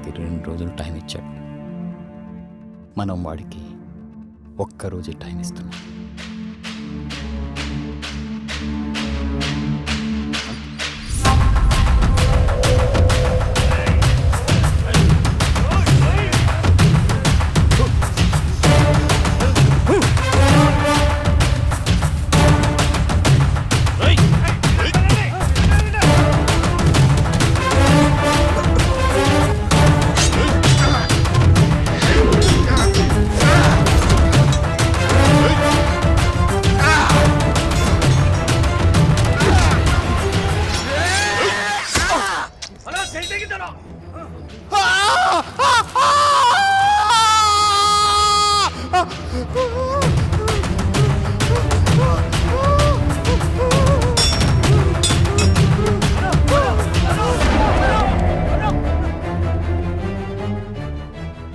వాడికి 2 రోజులు టైం ఇచ్చాడు. మనం వాడికి ఒక్కరోజే టైం ఇస్తున్నాం.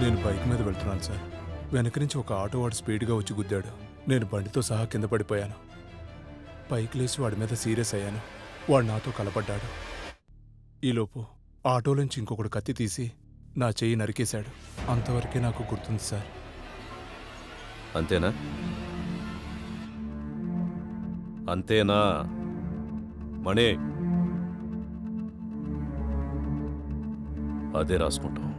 నేను బైక్ మీద వెళ్తున్నాను సార్. వెనక నుంచి ఒక ఆటో వాడు స్పీడ్గా వచ్చి గుద్దాడు. నేను బండితో సహా కింద పడిపోయాను. పైకి లేచి వాడి మీద సీరియస్ అయ్యాను. వాడు నాతో కలపడ్డాడు. ఈలోపు ఆటోలోంచి ఇంకొకడు కత్తి తీసి నా చెయ్యి నరికేశాడు. అంతవరకే నాకు గుర్తుంది సార్. అంతేనా? అంతేనా మణి? అదే రాసుకుంటాం.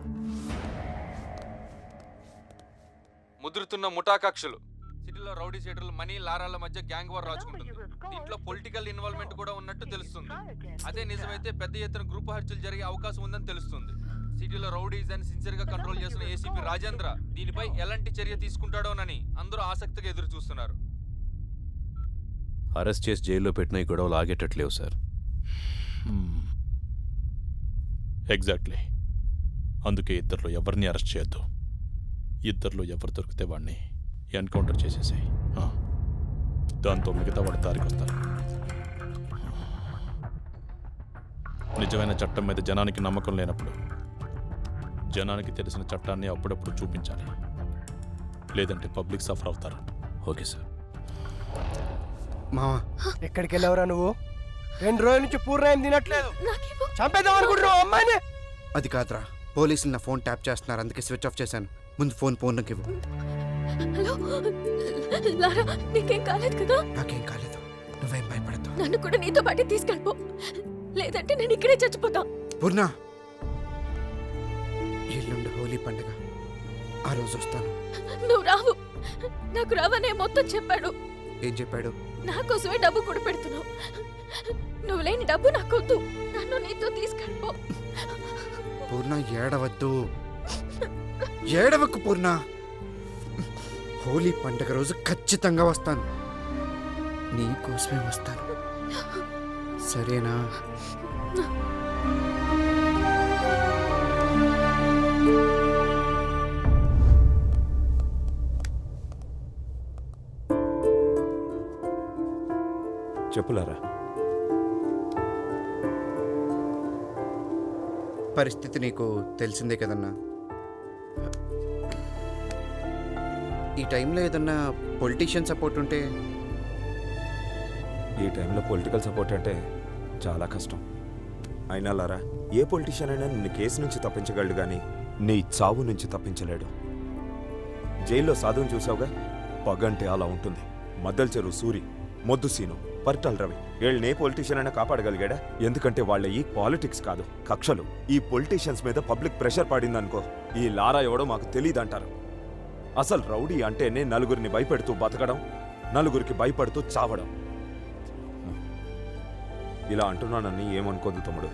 ముదురుతున్న ముఠా కక్షలు. సిటీలో రౌడీ షీటర్లు మనీ లారాల మధ్య గ్యాంగ్ వార్ రాచుకుంటుంది. దీంట్లో పొలిటికల్ ఇన్వాల్వ్మెంట్ కూడా ఉన్నట్టు తెలుస్తుంది. అదే నిజమైతే పెద్ద ఎత్తున గ్రూప్ హత్యలు జరిగే అవకాశం ఉందని తెలుస్తుంది. సిటీలో రౌడీస్ అని సిన్సియర్ గా కంట్రోల్ చేస్తున్న ఏసీపీ రాజేంద్ర దీనిపై ఎలాంటి చర్య తీసుకుంటాడోనని అందరూ ఆసక్తిగా ఎదురు చూస్తున్నారు. అరెస్ట్ చేసి జైల్లో పెట్టిన ఈ గొడవలు ఆగేటట్లేవు సార్. ఎగ్జాక్ట్లీ. అందుకే ఇద్దరిలో ఎవరిని అరెస్ట్ చేయొద్దు. ఇద్దరిలో ఎవరు దొరికితే వాడిని ఎన్కౌంటర్ చేసేసాయి. దాంతో మిగతా వాడు దారికి వస్తారు. నిజమైన చట్టం మీద జనానికి నమ్మకం లేనప్పుడు జనానికి తెలిసిన చట్టాన్ని అప్పుడప్పుడు చూపించాలి. లేదంటే పబ్లిక్ సఫర్ అవుతారు. Okay sir. మావా ఎక్కడికి వెళ్ళావురా నువ్వు? 2 రోజుల నుంచి పూర్ణయం తినట్లేదు. చంపేద్దాం అనుకుంటున్నావు అమ్మాయిని? అది కాదురా, పోలీసులు నా ఫోన్ ట్యాప్ చేస్తున్నారు, అందుకే స్విచ్ ఆఫ్ చేశాను. ముందు ఫోన్ పూర్ణకి ఇవ్వు. హలో లారా, నీకేం కాలేదు కదా? నాకేం కాలేదు, నువ్వేం భయపడద్దు. నన్ను కూడా నీతో పాటు తీసుకెళ్ళిపో, లేదంటే నేను ఇక్కడే చచ్చిపోతా. పూర్ణ, ఎల్లుండి హోలీ పండుగ, ఆ రోజు వస్తాను. నువ్వు రావు. నాకు రావనే మొత్తం చెప్పాడు. ఏం చెప్పాడు? నా కోసమే డబ్బు కూడా పెడుతున్నావు. నువ్వు లేని డబ్బు నాకొద్దు, నన్ను నీతో తీసుకెళ్ళిపో. పూర్ణ ఏడవద్దు, ఏడవకు పూర్ణ. హోలీ పండుగ రోజు ఖచ్చితంగా వస్తాను, నీ కోసమే వస్తాను, సరేనా? చెప్పులారా. పరిస్థితి నీకు తెలిసిందే కదన్నా. ఈ టైంలో ఏదన్నా పొలిటీషియన్ సపోర్ట్ ఉంటే? ఈ టైంలో పొలిటికల్ సపోర్ట్ అంటే చాలా కష్టం. అయినా లారా, ఏ పొలిటీషియన్ అయినా నిన్ను కేసు నుంచి తప్పించగలడు కానీ నీ చావు నుంచి తప్పించలేడు. జైల్లో సాధువుని చూసావుగా, పగంటే అలా ఉంటుంది. మద్దల చెరువు సూరి, మొద్దు సీను, పరిటాల రవి వీళ్ళని ఏ పొలిటీషియన్ అయినా కాపాడగలిగాడా? ఎందుకంటే వాళ్ళ ఈ పాలిటిక్స్ కాదు, కక్షలు. ఈ పొలిటీషియన్స్ మీద పబ్లిక్ ప్రెషర్ పడిందనుకో, ఈ లారా ఎవడో మాకు తెలియదంటారు. అసలు రౌడీ అంటేనే నలుగురిని భయపెడుతూ బతకడం, నలుగురికి భయపడుతూ చావడం. ఇలా అంటున్నానని ఏమనుకోద్దు తమ్ముడు.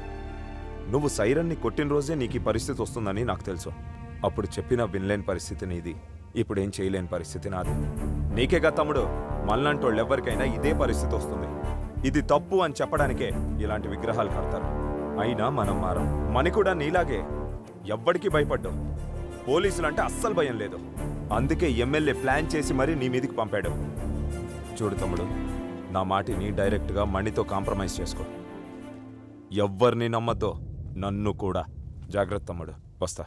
నువ్వు సైరన్ని కొట్టిన రోజే నీకు ఈ పరిస్థితి వస్తుందని నాకు తెలుసు. అప్పుడు చెప్పినా వినలేని పరిస్థితి నీది, ఇప్పుడేం చేయలేని పరిస్థితి నాది. నీకేగా తమ్ముడు, మళ్ళంటోళ్ళు ఎవరికైనా ఇదే పరిస్థితి వస్తుంది. ఇది తప్పు అని చెప్పడానికే ఇలాంటి విగ్రహాలు కడతారు. అయినా మనం మారం. మని కూడా నీలాగే ఎవ్వడికి భయపడ్డావు. పోలీసులంటే అస్సలు భయం లేదు. అందుకే ఎమ్మెల్యే ప్లాన్ చేసి మరీ నీ మీదికి పంపాడు. చూడు తమ్ముడు, నా మాటిని డైరెక్ట్గా మణితో కాంప్రమైజ్ చేసుకో. ఎవ్వరిని నమ్మద్దో, నన్ను కూడా. జాగ్రత్త తమ్ముడు, వస్తా.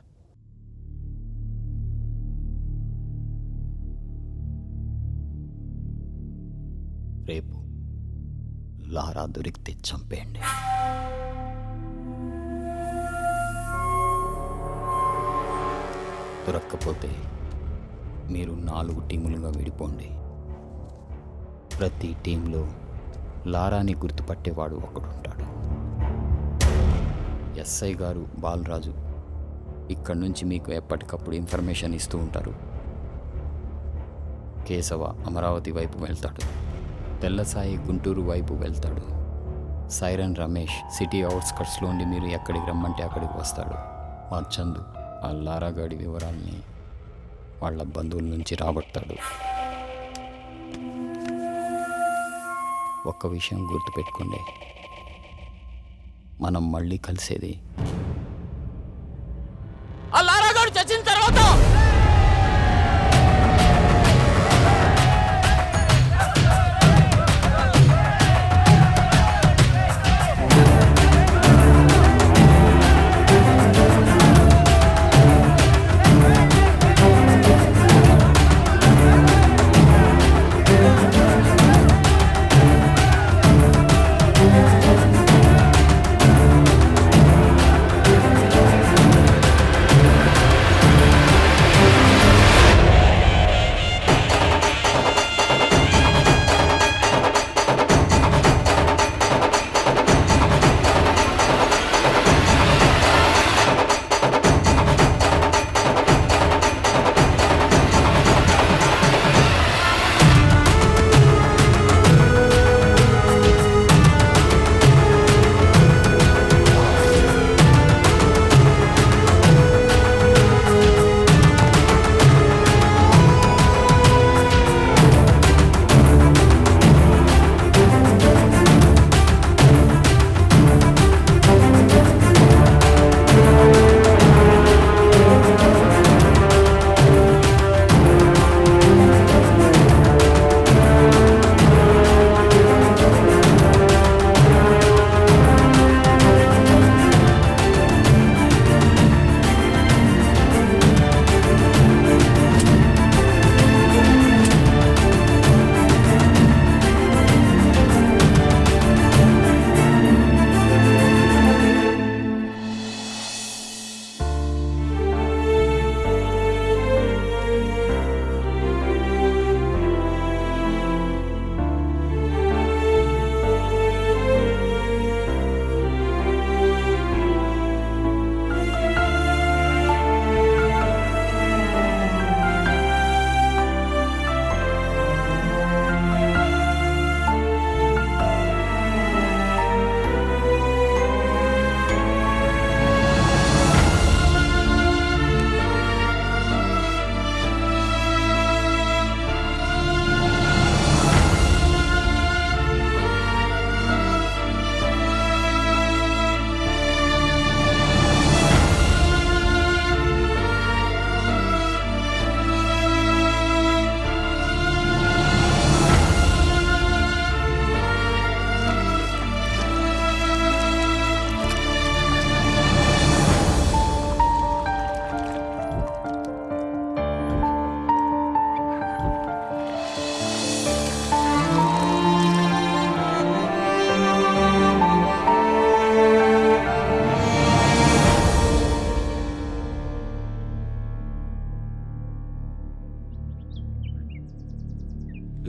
రేపు లారా దొరికితే చంపేయండి. దొరక్కపోతే మీరు 4 టీములుగా విడిపోండి. ప్రతి టీంలో లారాని గుర్తుపట్టేవాడు ఒకడుంటాడు. ఎస్ఐ గారు బాలరాజు ఇక్కడి నుంచి మీకు ఎప్పటికప్పుడు ఇన్ఫర్మేషన్ ఇస్తూ ఉంటారు. కేశవ అమరావతి వైపు వెళ్తాడు. తెల్లసాయి గుంటూరు వైపు వెళ్తాడు. సైరన్ రమేష్ సిటీ అవుట్స్కట్స్లో ఉండి మీరు ఎక్కడికి రమ్మంటే అక్కడికి వస్తాడు. మా చందు ఆ లారాగాడి వివరాల్ని వాళ్ళ బంధువుల నుంచి రాబడతాడు. ఒక్క విషయం గుర్తుపెట్టుకోండి, మనం మళ్ళీ కలిసేది ఆ లారాగాడు చచ్చిన తర్వాత.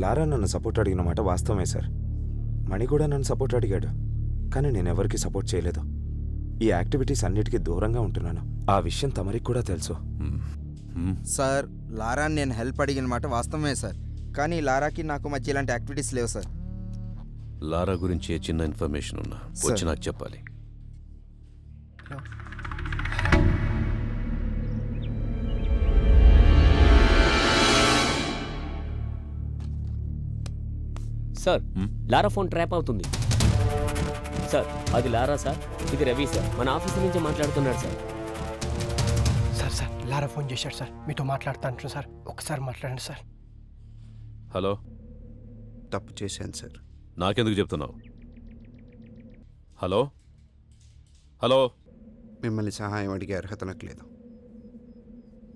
లారా నన్ను సపోర్ట్ అడిగిన మాట వాస్తవమే సార్. మణి కూడా నన్ను సపోర్ట్ అడిగాడు, కానీ నేను ఎవరికి సపోర్ట్ చేయలేదు. ఈ యాక్టివిటీస్ అన్నిటికీ దూరంగా ఉంటున్నాను. ఆ విషయం తమరికి కూడా తెలుసు. సార్, లారాని నేను హెల్ప్ అడిగిన మాట వాస్తవమే సార్, కానీ లారాకి నాకు మధ్య ఇలాంటి యాక్టివిటీస్ లేవు సార్. లారా గురించి ఏ చిన్న ఇన్ఫర్మేషన్ ఉన్నా వచ్చి నాకు చెప్పాలి. సార్, లారా ఫోన్ ట్రాప్ అవుతుంది సార్. అది లారా సార్, ఇది రవి సార్, మన ఆఫీస్ నుంచి మాట్లాడుతున్నాడు సార్. సార్ లారా ఫోన్ చేశాడు సార్, మీతో మాట్లాడుతాను సార్, ఒకసారి మాట్లాడండి సార్. హలో. తప్పు చేశాను సార్. నాకెందుకు చెప్తున్నావు? Hello hello. మిమ్మల్ని సహాయం అడిగే అర్హత నాకు లేదు,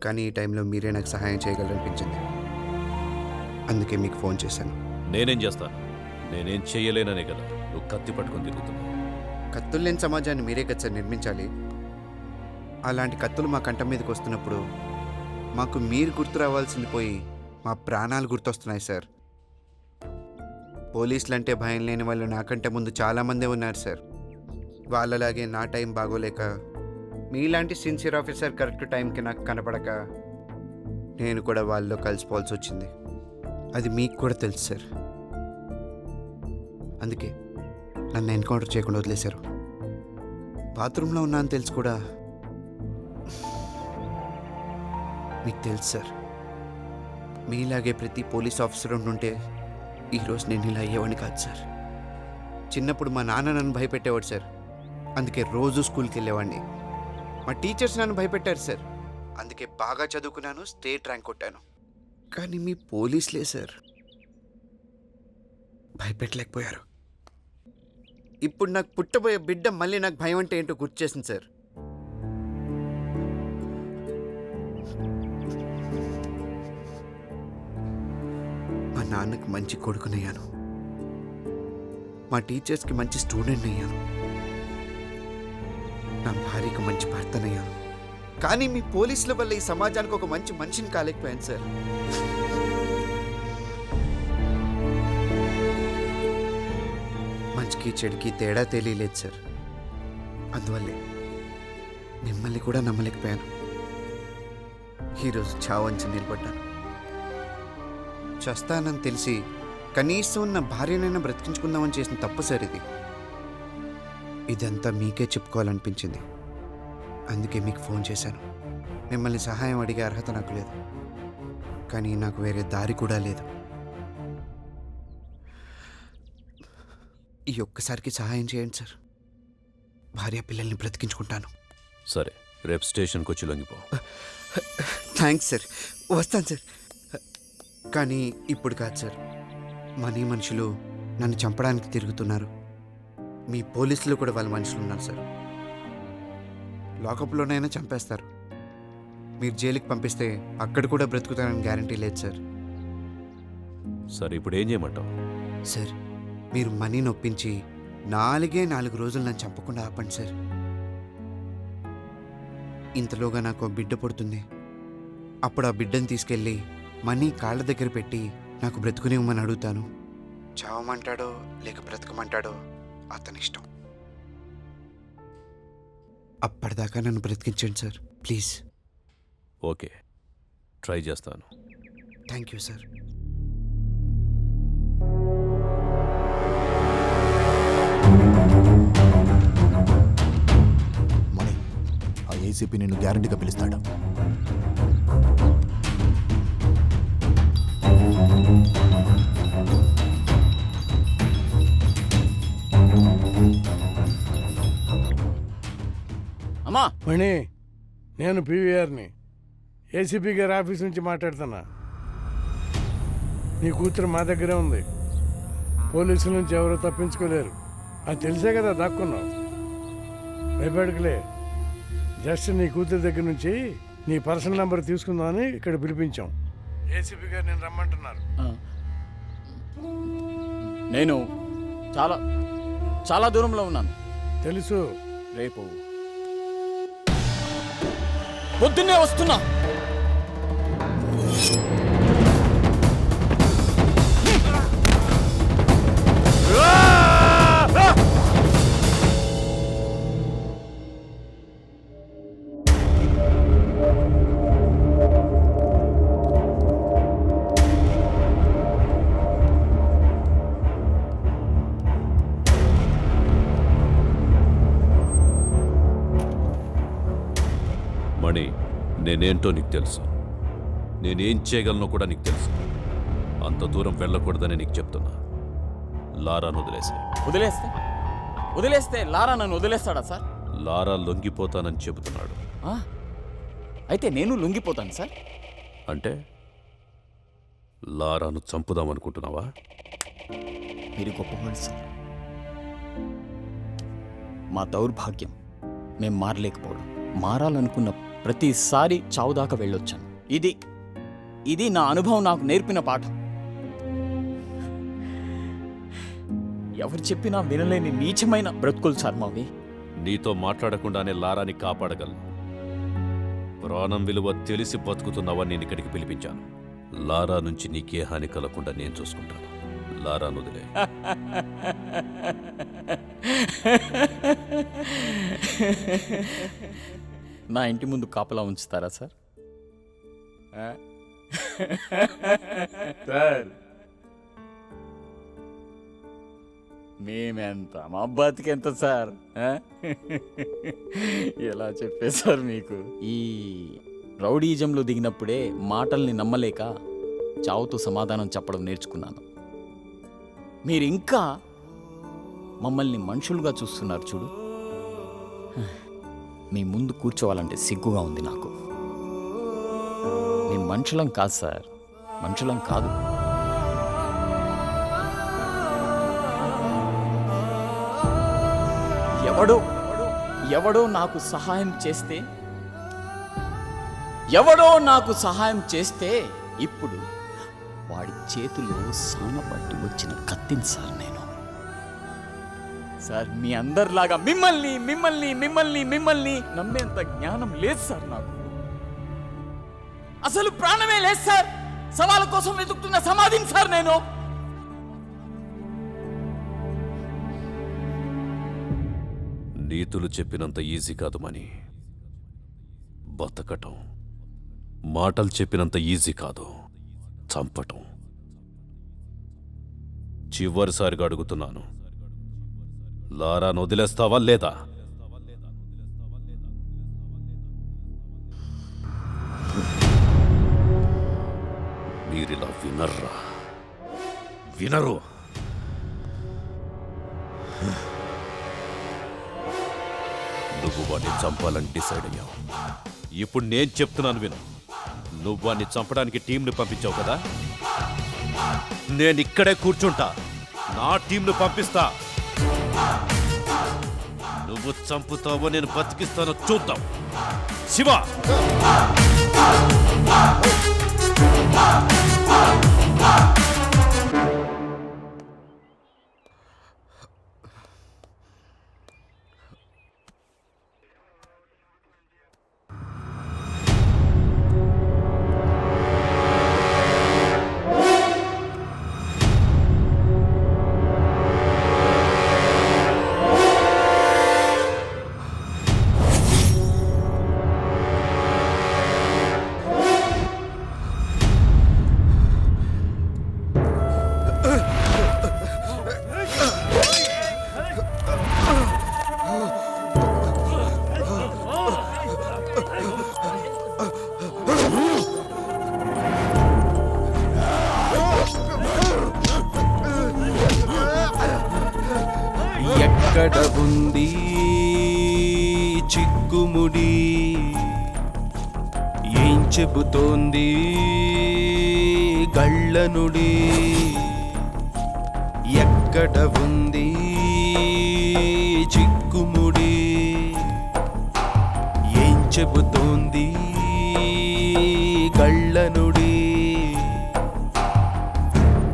కానీ ఈ టైంలో మీరే నాకు సహాయం చేయగలరనిపించింది, అందుకే మీకు ఫోన్ చేశాను. నేనేం చేస్తాను? నేనేం చెయ్యలేననే కదా నువ్వు కత్తి పట్టుకొని తిరుగుతున్నావు. కత్తులు లేని సమాజాన్ని మీరే కదా సార్ నిర్మించాలి. అలాంటి కత్తులు మా కంఠం మీదకి వస్తున్నప్పుడు మాకు మీరు గుర్తు రావాల్సింది పోయి మా ప్రాణాలు గుర్తొస్తున్నాయి సార్. పోలీసులు అంటే భయం లేని వాళ్ళు నాకంటే ముందు చాలామందే ఉన్నారు సార్. వాళ్ళలాగే నా టైం బాగోలేక మీలాంటి సిన్సియర్ ఆఫీసర్ కరెక్ట్ టైంకి నాకు కనపడక నేను కూడా వాళ్ళలో కలిసిపోవాల్సి వచ్చింది. అది మీకు కూడా తెలుసు సార్. అందుకే నన్ను ఎన్కౌంటర్ చేయకుండా వదిలేశారు. బాత్రూంలో ఉన్నా అని తెలుసు కూడా మీకు తెలుసు సార్. మీలాగే ప్రతి పోలీస్ ఆఫీసర్ ఉంటుంటే ఈరోజు నేను ఇలా అయ్యేవాడిని కాదు సార్. చిన్నప్పుడు మా నాన్న నన్ను భయపెట్టేవాడు సార్. అందుకే రోజు స్కూల్కి వెళ్ళేవాడిని. మా టీచర్స్ నన్ను భయపెట్టారు సార్. అందుకే బాగా చదువుకున్నాను, స్టేట్ ర్యాంక్ కొట్టాను. కానీ మీ పోలీసులే సార్ భయపెట్టలేకపోయారు. ఇప్పుడు నాకు పుట్టబోయే బిడ్డ మళ్ళీ నాకు భయం అంటే ఏంటో గుర్తు చేసింది సార్. మా నాన్నకి మంచి కొడుకునయ్యాను, మా టీచర్స్కి మంచి స్టూడెంట్ అయ్యాను, నా భార్యకు మంచి భర్తనయ్యాను. కానీ మీ పోలీసుల వల్ల ఈ సమాజానికి ఒక మంచి మనిషిని కాలేకపోయాను సార్. మంచికి చెడుకి తేడా తెలియలేదు సార్. అందువల్లే మిమ్మల్ని కూడా నమ్మలేకపోయాను. ఈరోజు చావంచి నిలబడ్డాను. చస్తానని తెలిసి కనీసం నా భార్యనైనా బ్రతికించుకుందామని చేసిన తప్పు సార్ ఇది. ఇదంతా మీకే చెప్పుకోవాలనిపించింది. అందుకే మీకు ఫోన్ చేశాను. మిమ్మల్ని సహాయం అడిగే అర్హత నాకు లేదు, కానీ నాకు వేరే దారి కూడా లేదు. ఈ ఒక్కసారికి సహాయం చేయండి సార్. భార్య పిల్లల్ని బ్రతికించుకుంటాను. సరే, రేపు స్టేషన్కి వచ్చి లొంగిపో. థ్యాంక్స్ సార్, వస్తాను సార్. కానీ ఇప్పుడు కాదు సార్. మనీ మనుషులు నన్ను చంపడానికి తిరుగుతున్నారు. మీ పోలీసులు కూడా వాళ్ళ మనుషులు ఉన్నారు సార్. లాకప్లోనైనా చంపేస్తారు. మీరు జైలుకి పంపిస్తే అక్కడ కూడా బ్రతుకుతానని గ్యారంటీ లేదు సార్. సరే, ఇప్పుడు ఏం చేయమంటావు? సార్, మీరు మనీని ఒప్పించి 4 రోజులు నన్ను చంపకుండా ఆపండి సార్. ఇంతలోగా నాకు ఒక బిడ్డ పుడుతుంది. అప్పుడు ఆ బిడ్డను తీసుకెళ్ళి మనీ కాళ్ళ దగ్గర పెట్టి నాకు బ్రతుకునివ్వమని అడుగుతాను. చావమంటాడో లేక బ్రతకమంటాడో అతని ఇష్టం. అప్పటిదాకా నన్ను బ్రతికించండి సార్, ప్లీజ్. ఓకే, ట్రై చేస్తాను. Thank you sir. మణి, ఆ ఏసీపీ నిన్ను గ్యారంటీగా పిలుస్తాడు. అమ్మా మణి, నేను పీవీఆర్ని, ఏసీపీ గారి ఆఫీస్ నుంచి మాట్లాడుతున్నా. నీ కూతురు మా దగ్గరే ఉంది. పోలీసుల నుంచి ఎవరూ తప్పించుకోలేరు. అది తెలిసే కదా దాక్కున్నావు. భయపడకలే. జస్ట్ నీ కూతురు దగ్గర నుంచి నీ పర్సనల్ నెంబర్ తీసుకుందామని ఇక్కడ పిలిపించాం. ఏసీపీ గారు నేను రమ్మంటున్నారు. నేను చాలా చాలా దూరంలో ఉన్నాను. తెలుసు. రేపు పొద్దున్నే వస్తున్నా. మణి, నేనేంటో నీకు తెలుసు. నేనేం చేయగలనో కూడా నీకు తెలుసు. అంత దూరం వెళ్ళకూడదని నీకు చెప్తున్నా. లారాను వదిలేస్తే లారా నన్ను వదిలేస్తాడా సార్? లారా లొంగిపోతానని చెబుతున్నాడు. అయితే నేను లొంగిపోతాను సార్. అంటే లారాను చంపుదామనుకుంటున్నావా? మీరు గొప్పవాళ్ళు సార్. మా దౌర్భాగ్యం మేం మారలేకపోవడం. మారాలనుకున్న ప్రతిసారి చావుదాకా వెళ్ళొచ్చాను. ఇది నా అనుభవం నాకు నేర్పిన పాఠం. ఎవరు చెప్పినా వినలేని నీచమైన బ్రతుకులు సార్ మావి. నీతో మాట్లాడకుండానే లారాని కాపాడగలను. ప్రాణం విలువ తెలిసి బతుకుతున్నావని నేను ఇక్కడికి పిలిపించాను. లారా నుంచి నీకే హాని కలగకుండా నేను చూసుకుంటాను. లారా వదిలే. నా ఇంటి ముందు కాపలా ఉంచుతారా సార్? సార్ మేమెంత, మా బతికెంత సార్? ఎలా చెప్పేశారు మీకు? ఈ రౌడీజంలో దిగినప్పుడే మాటల్ని నమ్మలేక చావుతో సమాధానం చెప్పడం నేర్చుకున్నాను. మీరు ఇంకా మమ్మల్ని మనుషులుగా చూస్తున్నారు చూడు. మీ ముందు కూర్చోవాలంటే సిగ్గుగా ఉంది నాకు. మేము మనుషులం కాదు సార్, మనుషులం కాదు. ఎవడో నాకు సహాయం చేస్తే ఇప్పుడు వాడి చేతిలో సానపట్టి వచ్చిన కత్తిని సార్ నేను. సార్ మీ అందరిలాగా మిమ్మల్ని మిమ్మల్ని మిమ్మల్ని మిమ్మల్ని నమ్మేంత జ్ఞానం లేదు సార్ నాకు. అసలు ప్రాణమే లేదు సార్. సవాళ్ళ కోసం వెతుకుతున్న సమాధిని సార్ నేను. నీతులు చెప్పినంత ఈజీ కాదు మని. బతకటం మాటలు చెప్పినంత ఈజీ కాదు, చంపటం. చివరిసారిగా అడుగుతున్నాను, లారాను వదిలేస్తావా లేదా? మీరిలా వినర్రా, వినరు. నువ్వు వాడిని చంపాలని డిసైడ్ అయ్యావు. ఇప్పుడు నేను చెప్తున్నాను విను. నువ్వు వాడిని చంపడానికి టీంని పంపించావు కదా, నేను ఇక్కడే కూర్చుంటా, నా టీంను పంపిస్తా. నువ్వు చంపుతావో నేను బతికిస్తానో చూద్దాం. శివ, ఎక్కడ ఉంది చిక్కుముడి, ఏం చెబుతోంది గళ్ళనుడి? ఎక్కడ ఉంది చిక్కుముడి, ఏం చెబుతోంది గళ్ళనుడి?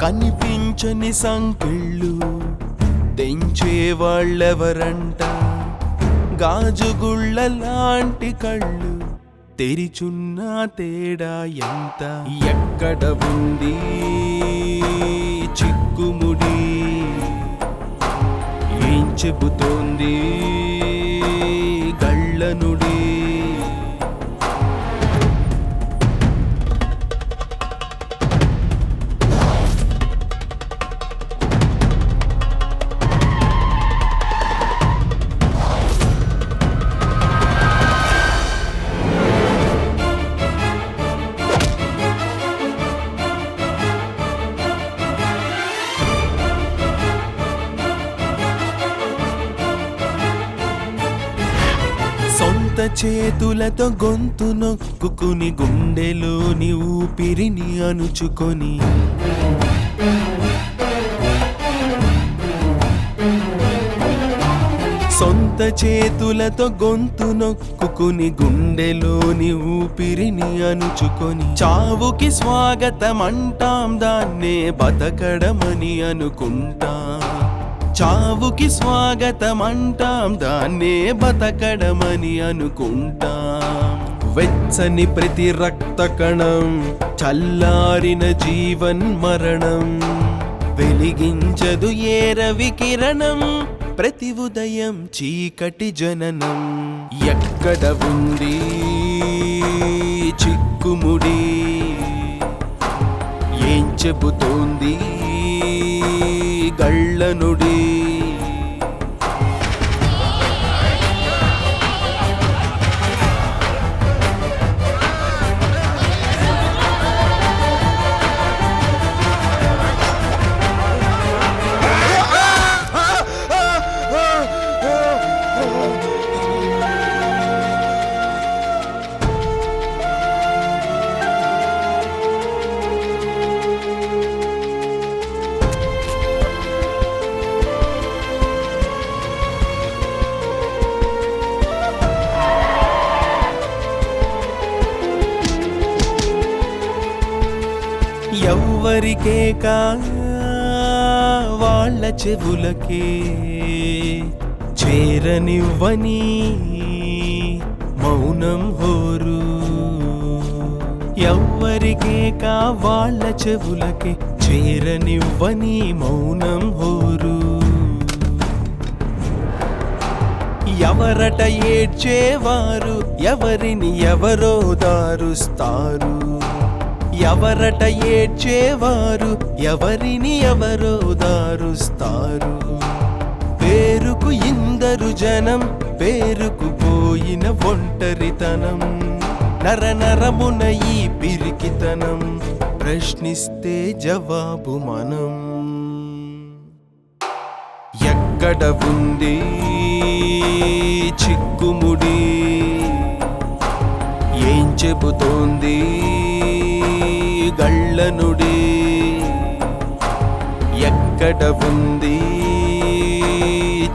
కనిపించని సంకెళ్ళు తెంచే వాళ్ళెవరంట, గాజుగుళ్ళ లాంటి కళ్ళు తెరిచున్న తేడా ఎంత? ఎక్కడ ఉంది చిక్కుముడి, ఏం చెబుతోంది గళ్ళనుడి? సొంత చేతులతో గొంతు నొక్కుని గుండెలోని ఊపిరిని అణుచుకొని, సొంత చేతులతో గొంతు నొక్కుని గుండెలోని ఊపిరిని అణుచుకొని, చావుకి స్వాగతం అంటాం, దాన్నే బతకడమని అనుకుంటాం. చావుకి స్వాగతం అంటాం, దాన్నే బతకడమని అనుకుంటాం. వెచ్చని ప్రతి రక్త కణం, చల్లారిన జీవన్ మరణం, వెలిగించదు ఏ రవి కిరణం, ప్రతి ఉదయం చీకటి జననం. ఎక్కడ ఉంది చిక్కుముడి, ఏం చెబుతోంది గళ్ళనుడి? ఎవ్వరికే కా వాళ్ళ చెవులకే చేరనివ్వని మౌనం హోరు. ఎవ్వరికే కా వాళ్ళ చెవులకే చేరనివ్వని మౌనం హోరు. ఎవరట ఏడ్చేవారు, ఎవరిని ఎవరో దారుస్తారు. ఎవరట ఏడ్చేవారు, ఎవరిని ఎవరో దారుస్తారు. పేరుకు ఇందరు జనం, పేరుకు పోయిన ఒంటరితనం, నరనరమున ఈ పిరికితనం, ప్రశ్నిస్తే జవాబు మనం. ఎక్కడ ఉంది చిక్కుముడి, ఏం చెబుతోంది గళ్ళనుడి? ఎక్కడ ఉంది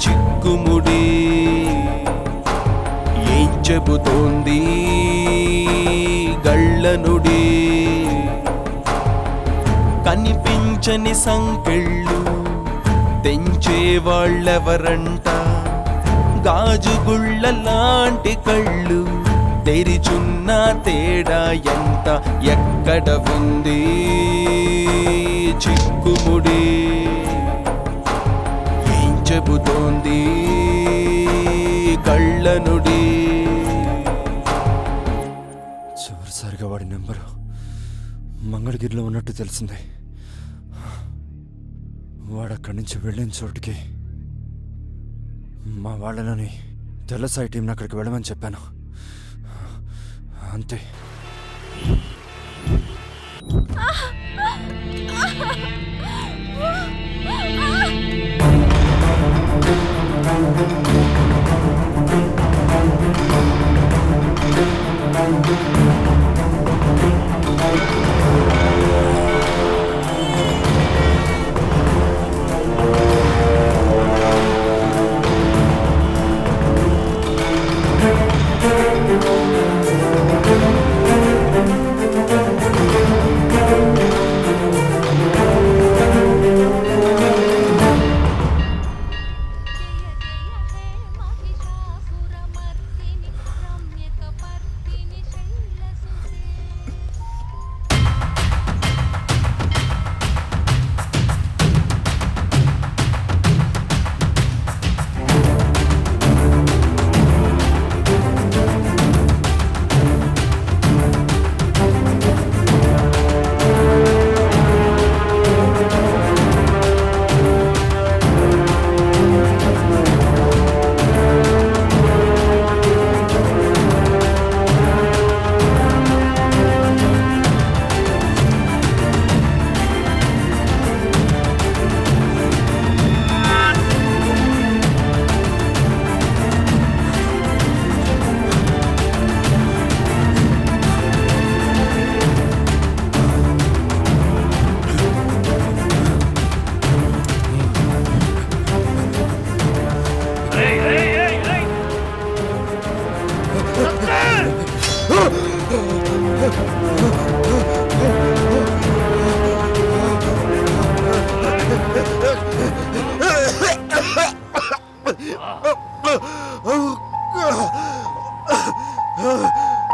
చిక్కుముడి, ఏం చెబుతోంది గళ్ళనుడి? కనిపించని సంకెళ్ళు తెంచే వాళ్ళెవరంట, గాజుగుళ్ళ లాంటి కళ్ళు తెరిచున్న తేడా ఎంత? ఎక్కడ ఉంది చిక్కుముడి, ఏం చెబుతోంది కళ్ళనుడి? చివరిసారిగా వాడి నెంబరు మంగళగిరిలో ఉన్నట్టు తెలిసింది. వాడు అక్కడి నుంచి వెళ్ళిన చోటుకి మా వాళ్ళని తెల్లసాయి టీంని అక్కడికి వెళ్ళమని చెప్పాను. అంతే.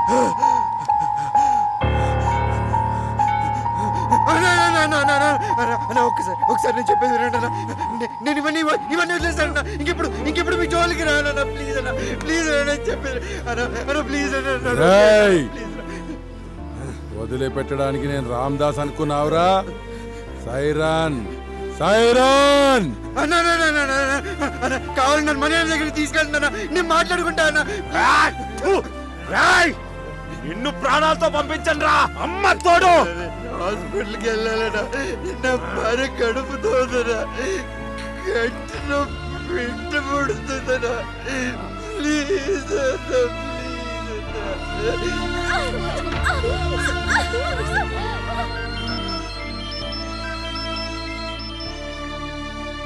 Oh! జోలికి రానన్నా ప్లీజ్ అన్న ప్లీజ్ అన్న చెప్పి అన్న ప్లీజ్ అన్న రేయ్! వదిలిపెట్టడానికి నేను రామ్దాస్ అనుకున్నావురా? సైరన్ సైరన్ అన్న కావాలి నన్ను మన దగ్గరికి తీసుకెళ్తున్నా నేను మాట్లాడుకుంటా అన్న నిన్ను ప్రాణాలతో పంపించండి రా అమ్మ తోడు. హాస్పిటల్కి వెళ్ళాలన్నా నా భార్య కడుపుతోందనా గట్టిలో బిడ్డ పుడుతుందనా ప్లీజ్ అన్న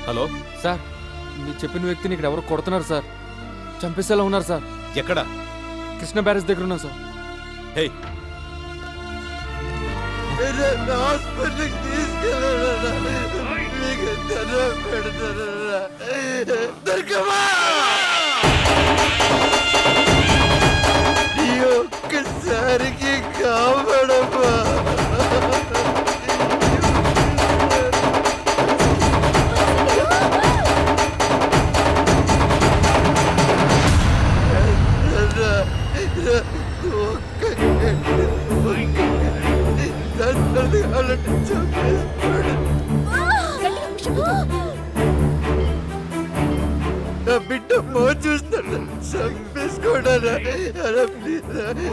హలో సార్, మీరు చెప్పిన వ్యక్తిని ఇక్కడ ఎవరు కొడుతున్నారు సార్, చంపేసేలా ఉన్నారు సార్. ఎక్కడ? కృష్ణ బ్యారేజ్ దగ్గర ఉన్నా సార్. హే, హాస్పిటల్కి తీసుకెళ్ళాలన్నా మీకు దండం పెడతానన్నా దొరకమా ఈ ఒక్కసారికి కాపాడమ్మా. నా బిడ్డ మో చూస్తాడు చంపేసుకోడా ప్లీజ్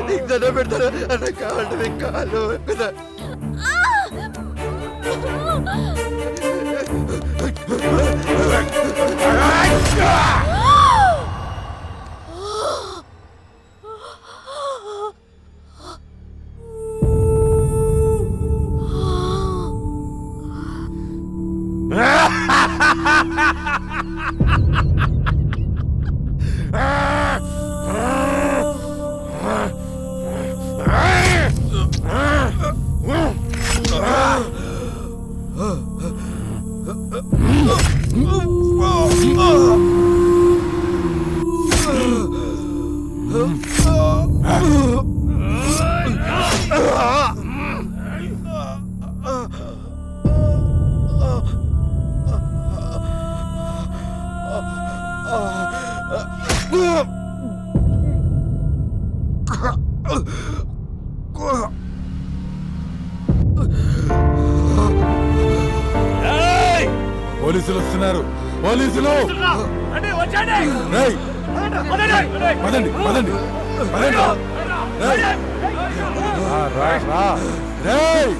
నీకు దండం పెడతాను అన్న కావాలి మీకు కాలు కదా పోలీసులు వస్తున్నారు, పోలీసులు! రేయ్! పదండి పదండి పదండి! రేయ్! రా, రా, రా! రేయ్!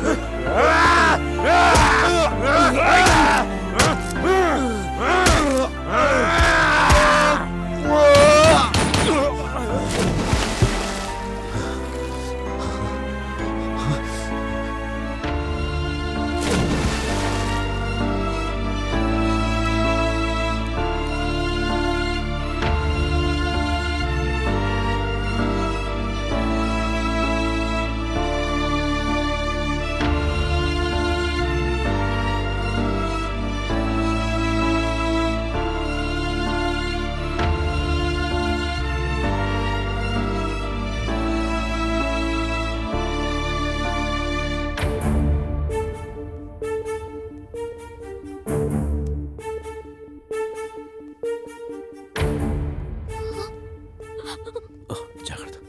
జాగ్రత్త.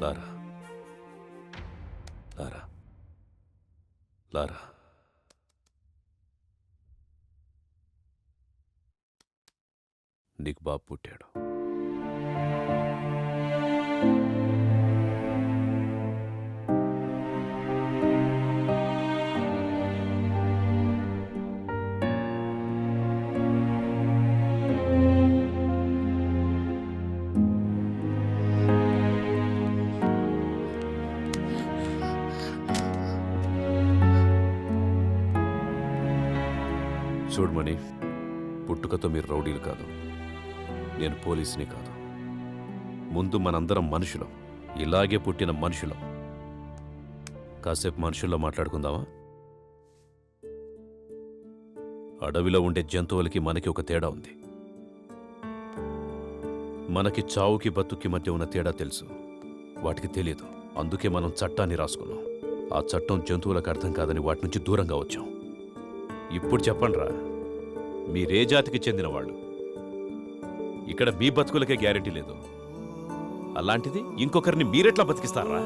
లారా, లారా, లారా. నీకు బాబు పుట్టాడు. చూడమని, పుట్టుకతో మీరు రౌడీలు కాదు, నేను పోలీసుని కాదు. ముందు మనందరం మనుషులం, ఇలాగే పుట్టిన మనుషులం. కాసేపు మనుషుల్లో మాట్లాడుకుందామా? అడవిలో ఉండే జంతువులకి మనకి ఒక తేడా ఉంది. మనకి చావుకి బతుక్కి మధ్య ఉన్న తేడా తెలుసు, వాటికి తెలియదు. అందుకే మనం చట్టాన్ని రాసుకున్నాం. ఆ చట్టం జంతువులకు అర్థం కాదని వాటి నుంచి దూరంగా వచ్చాం. ఇప్పుడు చెప్పండిరా, మీరే జాతికి చెందిన వాళ్ళు? ఇక్కడ మీ బతుకులకే గ్యారెంటీ లేదు, అలాంటిది ఇంకొకరిని మీరెట్లా బతికిస్తారా?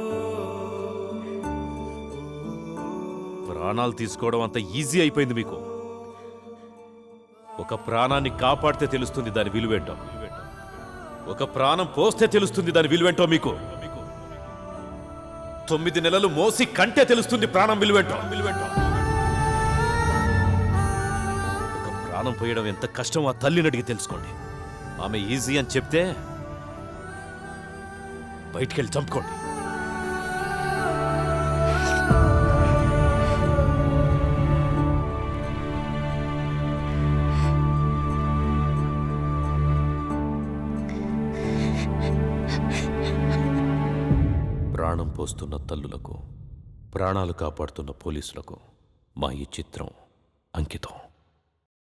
ప్రాణాలు తీసుకోవడం అంత ఈజీ అయిపోయింది మీకు. ఒక ప్రాణాన్ని కాపాడితే తెలుస్తుంది దాని విలువేంటో, ఒక ప్రాణం పోస్తే తెలుస్తుంది దాని విలువేంటో మీకు. 9 నెలలు మోసి కంటే తెలుస్తుంది ప్రాణం విలువేంటో. ఒక ప్రాణం పోయడం ఎంత కష్టం ఆ తల్లిని అడిగి తెలుసుకోండి. ఆమె ఈజీ అని చెప్తే బయటికెళ్ళి చంపుకోండి. ప్రాణం పోస్తున్న తల్లులకు, ప్రాణాలు కాపాడుతున్న పోలీసులకు మా ఈ చిత్రం అంకితం.